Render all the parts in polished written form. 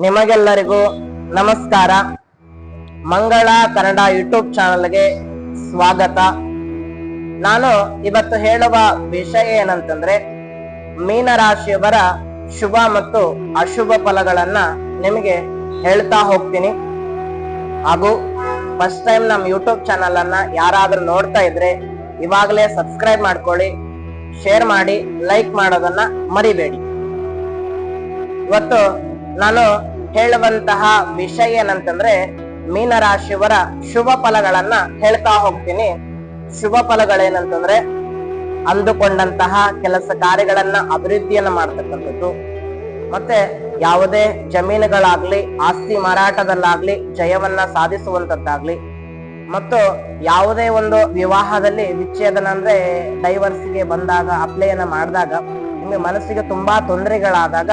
ನಿಮಗೆಲ್ಲರಿಗೂ ನಮಸ್ಕಾರ. ಮಂಗಳ ಕನ್ನಡ ಯೂಟ್ಯೂಬ್ ಚಾನಲ್ಗೆ ಸ್ವಾಗತ. ನಾನು ಇವತ್ತು ಹೇಳುವ ವಿಷಯ ಏನಂತಂದ್ರೆ, ಮೀನರಾಶಿಯವರ ಶುಭ ಮತ್ತು ಅಶುಭ ಫಲಗಳನ್ನ ನಿಮಗೆ ಹೇಳ್ತಾ ಹೋಗ್ತೀನಿ. ಹಾಗೂ ಫಸ್ಟ್ ಟೈಮ್ ನಮ್ಮ ಯೂಟ್ಯೂಬ್ ಚಾನಲ್ ಅನ್ನ ಯಾರಾದ್ರೂ ನೋಡ್ತಾ ಇದ್ರೆ ಇವಾಗಲೇ ಸಬ್ಸ್ಕ್ರೈಬ್ ಮಾಡ್ಕೊಳ್ಳಿ, ಶೇರ್ ಮಾಡಿ, ಲೈಕ್ ಮಾಡೋದನ್ನ ಮರಿಬೇಡಿ. ಇವತ್ತು ನಾನು ಹೇಳುವಂತಹ ವಿಷಯ ಏನಂತಂದ್ರೆ, ಮೀನರಾಶಿಯವರ ಶುಭ ಫಲಗಳನ್ನ ಹೇಳ್ತಾ ಹೋಗ್ತೀನಿ. ಶುಭ ಫಲಗಳೇನಂತಂದ್ರೆ, ಅಂದುಕೊಂಡಂತಹ ಕೆಲಸ ಕಾರ್ಯಗಳನ್ನ ಅಭಿವೃದ್ಧಿಯನ್ನ ಮಾಡ್ತಕ್ಕಂಥದ್ದು, ಮತ್ತೆ ಯಾವುದೇ ಜಮೀನುಗಳಾಗ್ಲಿ, ಆಸ್ತಿ ಮಾರಾಟದಲ್ಲಾಗ್ಲಿ ಜಯವನ್ನ ಸಾಧಿಸುವಂತದ್ದಾಗ್ಲಿ, ಮತ್ತು ಯಾವುದೇ ಒಂದು ವಿವಾಹದಲ್ಲಿ ವಿಚ್ಛೇದನ ಅಂದ್ರೆ ಡೈವರ್ಸ್ಗೆ ಬಂದಾಗ, ಅಪ್ಲೈಯನ್ನ ಮಾಡಿದಾಗ ನಿಮಗೆ ಮನಸ್ಸಿಗೆ ತುಂಬಾ ತೊಂದರೆಗಳಾದಾಗ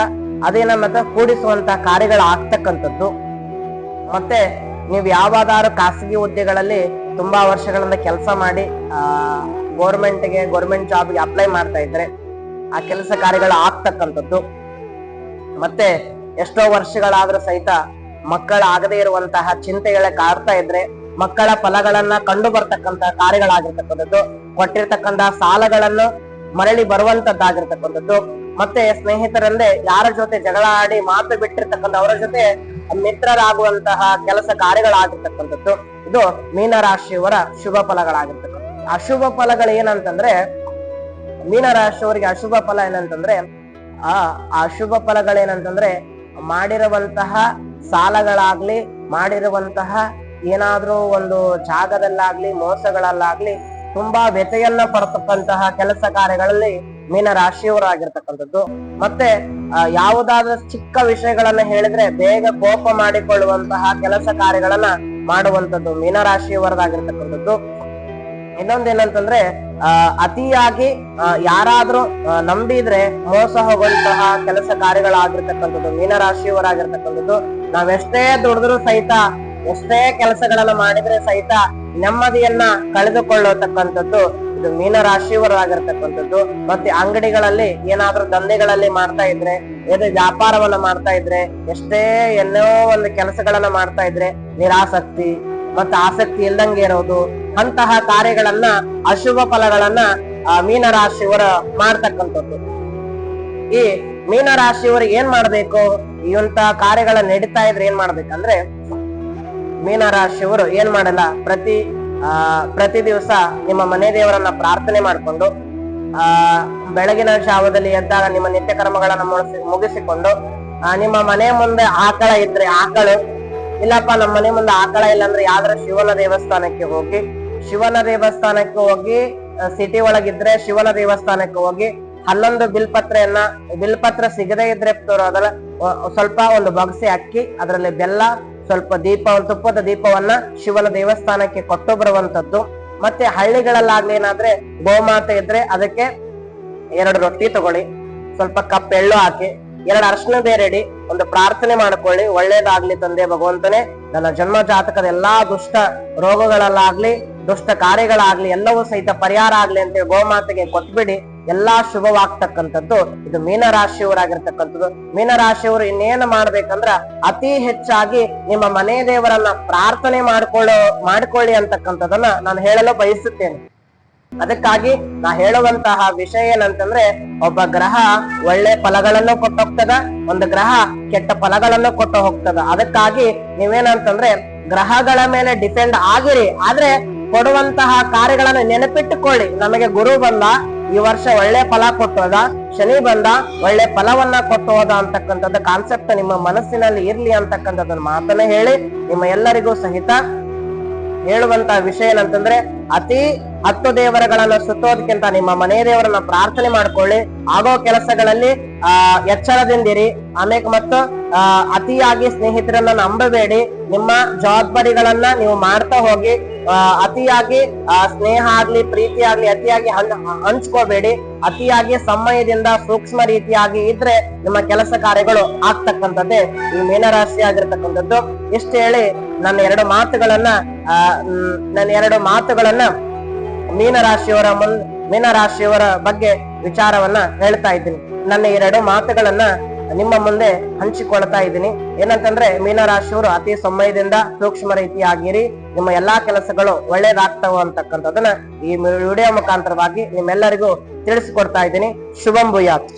ಅದೇನ ಮತ್ತೆ ಕೂಡಿಸುವಂತ ಕಾರ್ಯಗಳಾಗ್ತಕ್ಕಂಥದ್ದು. ಮತ್ತೆ ನೀವು ಯಾವ್ದಾದ್ರು ಖಾಸಗಿ ಹುದ್ದೆಗಳಲ್ಲಿ ತುಂಬಾ ವರ್ಷಗಳಿಂದ ಕೆಲಸ ಮಾಡಿ ಗೌರ್ಮೆಂಟ್ ಜಾಬ್ಗೆ ಅಪ್ಲೈ ಮಾಡ್ತಾ ಇದ್ರೆ ಆ ಕೆಲಸ ಕಾರ್ಯಗಳು ಆಗ್ತಕ್ಕಂಥದ್ದು. ಮತ್ತೆ ಎಷ್ಟೋ ವರ್ಷಗಳಾದ್ರೂ ಸಹಿತ ಮಕ್ಕಳಾಗದೇ ಇರುವಂತಹ ಚಿಂತೆಗಳ ಕಾಡ್ತಾ ಇದ್ರೆ ಮಕ್ಕಳ ಫಲಗಳನ್ನ ಕಂಡು ಬರ್ತಕ್ಕಂತ ಕಾರ್ಯಗಳಾಗಿರ್ತಕ್ಕಂಥದ್ದು, ಕೊಟ್ಟಿರ್ತಕ್ಕಂಥ ಸಾಲಗಳನ್ನು ಮರಳಿ ಬರುವಂತದ್ದಾಗಿರ್ತಕ್ಕಂಥದ್ದು. ಮತ್ತೆ ಸ್ನೇಹಿತರಂದ್ರೆ ಯಾರ ಜೊತೆ ಜಗಳ ಆಡಿ ಮಾತು ಬಿಟ್ಟಿರ್ತಕ್ಕಂಥ ಅವರ ಜೊತೆ ಮಿತ್ರರಾಗುವಂತಹ ಕೆಲಸ ಕಾರ್ಯಗಳಾಗಿರ್ತಕ್ಕಂಥದ್ದು. ಇದು ಮೀನರಾಶಿಯವರ ಶುಭ ಫಲಗಳಾಗಿರ್ತಕ್ಕಂಥದ್ದು. ಅಶುಭ ಫಲಗಳು ಏನಂತಂದ್ರೆ, ಮೀನರಾಶಿಯವರಿಗೆ ಅಶುಭ ಫಲ ಏನಂತಂದ್ರೆ, ಆ ಅಶುಭ ಫಲಗಳೇನಂತಂದ್ರೆ, ಮಾಡಿರುವಂತಹ ಸಾಲಗಳಾಗ್ಲಿ, ಮಾಡಿರುವಂತಹ ಏನಾದ್ರೂ ಒಂದು ಜಾಗದಲ್ಲಾಗ್ಲಿ, ಮೋಸಗಳಲ್ಲಾಗ್ಲಿ ತುಂಬಾ ವ್ಯಥೆಯನ್ನ ಪಡ್ತಕ್ಕಂತಹ ಕೆಲಸ ಕಾರ್ಯಗಳಲ್ಲಿ ಮೀನರಾಶಿಯವರಾಗಿರ್ತಕ್ಕಂಥದ್ದು. ಮತ್ತೆ ಯಾವುದಾದ್ರೂ ಚಿಕ್ಕ ವಿಷಯಗಳನ್ನ ಹೇಳಿದ್ರೆ ಬೇಗ ಕೋಪ ಮಾಡಿಕೊಳ್ಳುವಂತಹ ಕೆಲಸ ಕಾರ್ಯಗಳನ್ನ ಮಾಡುವಂಥದ್ದು ಮೀನರಾಶಿಯವರದಾಗಿರ್ತಕ್ಕಂಥದ್ದು. ಇನ್ನೊಂದೇನಂತಂದ್ರೆ, ಅತಿಯಾಗಿ ಯಾರಾದ್ರೂ ನಂಬಿದ್ರೆ ಮೋಸ ಹೋಗುವಂತಹ ಕೆಲಸ ಕಾರ್ಯಗಳಾಗಿರ್ತಕ್ಕಂಥದ್ದು ಮೀನರಾಶಿಯವರಾಗಿರ್ತಕ್ಕಂಥದ್ದು. ನಾವೆಷ್ಟೇ ದುಡಿದ್ರು ಸಹಿತ, ಎಷ್ಟೇ ಕೆಲಸಗಳನ್ನ ಮಾಡಿದ್ರೆ ಸಹಿತ ನೆಮ್ಮದಿಯನ್ನ ಕಳೆದುಕೊಳ್ಳತಕ್ಕಂಥದ್ದು ಇದು ಮೀನರಾಶಿಯವರಾಗಿರ್ತಕ್ಕಂಥದ್ದು. ಮತ್ತೆ ಅಂಗಡಿಗಳಲ್ಲಿ ಏನಾದ್ರೂ ದಂಧೆಗಳಲ್ಲಿ ಮಾಡ್ತಾ ಇದ್ರೆ, ಏನೇ ವ್ಯಾಪಾರವನ್ನ ಮಾಡ್ತಾ ಇದ್ರೆ, ಎಷ್ಟೇ ಏನೋ ಒಂದು ಕೆಲಸಗಳನ್ನ ಮಾಡ್ತಾ ಇದ್ರೆ ನಿರಾಸಕ್ತಿ ಮತ್ತೆ ಆಸಕ್ತಿ ಇಲ್ದಂಗೆ ಇರೋದು, ಅಂತಹ ಕಾರ್ಯಗಳನ್ನ ಅಶುಭ ಫಲಗಳನ್ನ ಮೀನರಾಶಿಯವರ ಮಾಡ್ತಕ್ಕಂಥದ್ದು. ಈ ಮೀನರಾಶಿಯವರು ಏನ್ ಮಾಡ್ಬೇಕು, ಇಂತ ಕಾರ್ಯಗಳ ನಡೀತಾ ಇದ್ರೆ ಏನ್ ಮಾಡ್ಬೇಕಂದ್ರೆ, ಮೀನರಾಶಿಯವರು ಏನ್ ಮಾಡಲ್ಲ, ಪ್ರತಿ ದಿವಸ ನಿಮ್ಮ ಮನೆ ದೇವರನ್ನ ಪ್ರಾರ್ಥನೆ ಮಾಡ್ಕೊಂಡು ಬೆಳಗಿನ ಜಾವದಲ್ಲಿ ಎದ್ದಾಗ ನಿಮ್ಮ ನಿತ್ಯ ಕರ್ಮಗಳನ್ನ ಮುಗಿಸಿಕೊಂಡು ನಿಮ್ಮ ಮನೆ ಮುಂದೆ ಆಕಳ ಇದ್ರೆ ಆಕಳು, ಇಲ್ಲಪ್ಪ ನಮ್ಮ ಮನೆ ಮುಂದೆ ಆಕಳ ಇಲ್ಲ ಅಂದ್ರೆ ಯಾವ್ದಾರ ಶಿವನ ದೇವಸ್ಥಾನಕ್ಕೆ ಹೋಗಿ ಸಿಟಿ ಒಳಗಿದ್ರೆ ಶಿವನ ದೇವಸ್ಥಾನಕ್ಕೆ ಹೋಗಿ 11 ಬಿಲ್ಪತ್ರ ಸಿಗದೇ ಇದ್ರೆ ಅದರ ಸ್ವಲ್ಪ ಒಂದು ಬಗ್ಸೆ ಅಕ್ಕಿ, ಅದರಲ್ಲಿ ಬೆಲ್ಲ, ಸ್ವಲ್ಪ ತುಪ್ಪದ ದೀಪವನ್ನ ಶಿವನ ದೇವಸ್ಥಾನಕ್ಕೆ ಕೊಟ್ಟು ಬರುವಂತದ್ದು. ಮತ್ತೆ ಹಳ್ಳಿಗಳಲ್ಲಾಗ್ಲಿ ಏನಾದ್ರೆ ಗೋಮಾತೆ ಇದ್ರೆ ಅದಕ್ಕೆ 2 ರೊಟ್ಟಿ ತಗೊಳ್ಳಿ, ಸ್ವಲ್ಪ ಕಪ್ ಎಳ್ಳು ಹಾಕಿ, 2 ಅರ್ಶಿನ ಬೇರೆಡಿ, ಒಂದು ಪ್ರಾರ್ಥನೆ ಮಾಡ್ಕೊಳ್ಳಿ, ಒಳ್ಳೇದಾಗ್ಲಿ ತಂದೆ ಭಗವಂತನೇ, ನನ್ನ ಜನ್ಮ ಜಾತಕದ ಎಲ್ಲಾ ದುಷ್ಟ ರೋಗಗಳಲ್ಲಾಗ್ಲಿ, ದುಷ್ಟ ಕಾರ್ಯಗಳಾಗ್ಲಿ ಎಲ್ಲವೂ ಸಹಿತ ಪರಿಹಾರ ಆಗ್ಲಿ ಅಂತ ಗೋಮಾತೆಗೆ ಕೊಟ್ಬಿಡಿ. ಎಲ್ಲಾ ಶುಭವಾಗ್ತಕ್ಕಂಥದ್ದು ಇದು ಮೀನರಾಶಿಯವರಾಗಿರ್ತಕ್ಕಂಥದ್ದು. ಮೀನರಾಶಿಯವರು ಇನ್ನೇನು ಮಾಡ್ಬೇಕಂದ್ರ ಅತಿ ಹೆಚ್ಚಾಗಿ ನಿಮ್ಮ ಮನೆ ದೇವರನ್ನ ಪ್ರಾರ್ಥನೆ ಮಾಡ್ಕೊಳ್ಳಿ ಅಂತಕ್ಕಂಥದನ್ನ ನಾನು ಹೇಳಲು ಬಯಸುತ್ತೇನೆ. ಅದಕ್ಕಾಗಿ ನಾ ಹೇಳುವಂತಹ ವಿಷಯ ಏನಂತಂದ್ರೆ, ಒಬ್ಬ ಗ್ರಹ ಒಳ್ಳೆ ಫಲಗಳನ್ನು ಕೊಟ್ಟು ಹೋಗ್ತದ, ಒಂದು ಗ್ರಹ ಕೆಟ್ಟ ಫಲಗಳನ್ನು ಕೊಟ್ಟು ಹೋಗ್ತದ. ಅದಕ್ಕಾಗಿ ನೀವೇನಂತಂದ್ರೆ ಗ್ರಹಗಳ ಮೇಲೆ ಡಿಪೆಂಡ್ ಆಗಿರಿ, ಆದ್ರೆ ಕೊಡುವಂತಹ ಕಾರ್ಯಗಳನ್ನು ನೆನಪಿಟ್ಟುಕೊಳ್ಳಿ. ನಮಗೆ ಗುರು ಬಂದ ಈ ವರ್ಷ ಒಳ್ಳೆ ಫಲ ಕೊಟ್ಟೋದ, ಶನಿ ಬಂದ ಒಳ್ಳೆ ಫಲವನ್ನ ಕೊಟ್ಟು ಹೋದ ಅಂತಕ್ಕಂಥದ್ದು ಕಾನ್ಸೆಪ್ಟ್ ನಿಮ್ಮ ಮನಸ್ಸಿನಲ್ಲಿ ಇರ್ಲಿ ಅಂತಕ್ಕಂಥದ್ದನ್ನ ಮಾತನ್ನ ಹೇಳಿ ನಿಮ್ಮ ಎಲ್ಲರಿಗೂ ಸಹಿತ ಹೇಳುವಂತಹ ವಿಷಯ ಏನಂತಂದ್ರೆ, ಅತಿ 10 ದೇವರುಗಳನ್ನ ಸುತ್ತೋದಕ್ಕಿಂತ ನಿಮ್ಮ ಮನೆ ದೇವರನ್ನ ಪ್ರಾರ್ಥನೆ ಮಾಡ್ಕೊಳ್ಳಿ. ಆಗೋ ಕೆಲಸಗಳಲ್ಲಿ ಎಚ್ಚರದಿಂದಿರಿ. ಆಮೇಲೆ ಮತ್ತು ಅತಿಯಾಗಿ ಸ್ನೇಹಿತರನ್ನ ನಂಬಬೇಡಿ. ನಿಮ್ಮ ಜವಾಬ್ದಾರಿಗಳನ್ನ ನೀವು ಮಾಡ್ತಾ ಹೋಗಿ. ಅತಿಯಾಗಿ ಸ್ನೇಹ ಆಗ್ಲಿ, ಪ್ರೀತಿ ಆಗ್ಲಿ ಅತಿಯಾಗಿ ಹಂಚ್ಕೋಬೇಡಿ. ಅತಿಯಾಗಿ ಸಮಯದಿಂದ ಸೂಕ್ಷ್ಮ ರೀತಿಯಾಗಿ ಇದ್ರೆ ನಿಮ್ಮ ಕೆಲಸ ಕಾರ್ಯಗಳು ಆಗ್ತಕ್ಕಂಥದ್ದೇ ಈ ಮೀನರಾಶಿ ಆಗಿರ್ತಕ್ಕಂಥದ್ದು. ಇಷ್ಟು ಹೇಳಿ ನನ್ನ 2 ಮಾತುಗಳನ್ನ ಮೀನರಾಶಿಯವರ ಬಗ್ಗೆ ವಿಚಾರವನ್ನ ಹೇಳ್ತಾ ಇದ್ದೀನಿ. ನನ್ನ 2 ಮಾತುಗಳನ್ನ ನಿಮ್ಮ ಮುಂದೆ ಹಂಚಿಕೊಳ್ತಾ ಇದ್ದೀನಿ. ಏನಂತಂದ್ರೆ ಮೀನರಾಶಿಯವರು ಅತಿ ಸಮಯದಿಂದ ಸೂಕ್ಷ್ಮ ರೀತಿಯಾಗಿರಿ, ನಿಮ್ಮ ಎಲ್ಲಾ ಕೆಲಸಗಳು ಒಳ್ಳೇದಾಗ್ತಾವ ಅಂತಕ್ಕಂಥದನ್ನ ಈ ವಿಡಿಯೋ ಮುಖಾಂತರವಾಗಿ ನಿಮ್ಮೆಲ್ಲರಿಗೂ ತಿಳಿಸಿಕೊಡ್ತಾ ಇದ್ದೀನಿ. ಶುಭಂ ಭೂಯಾತ್.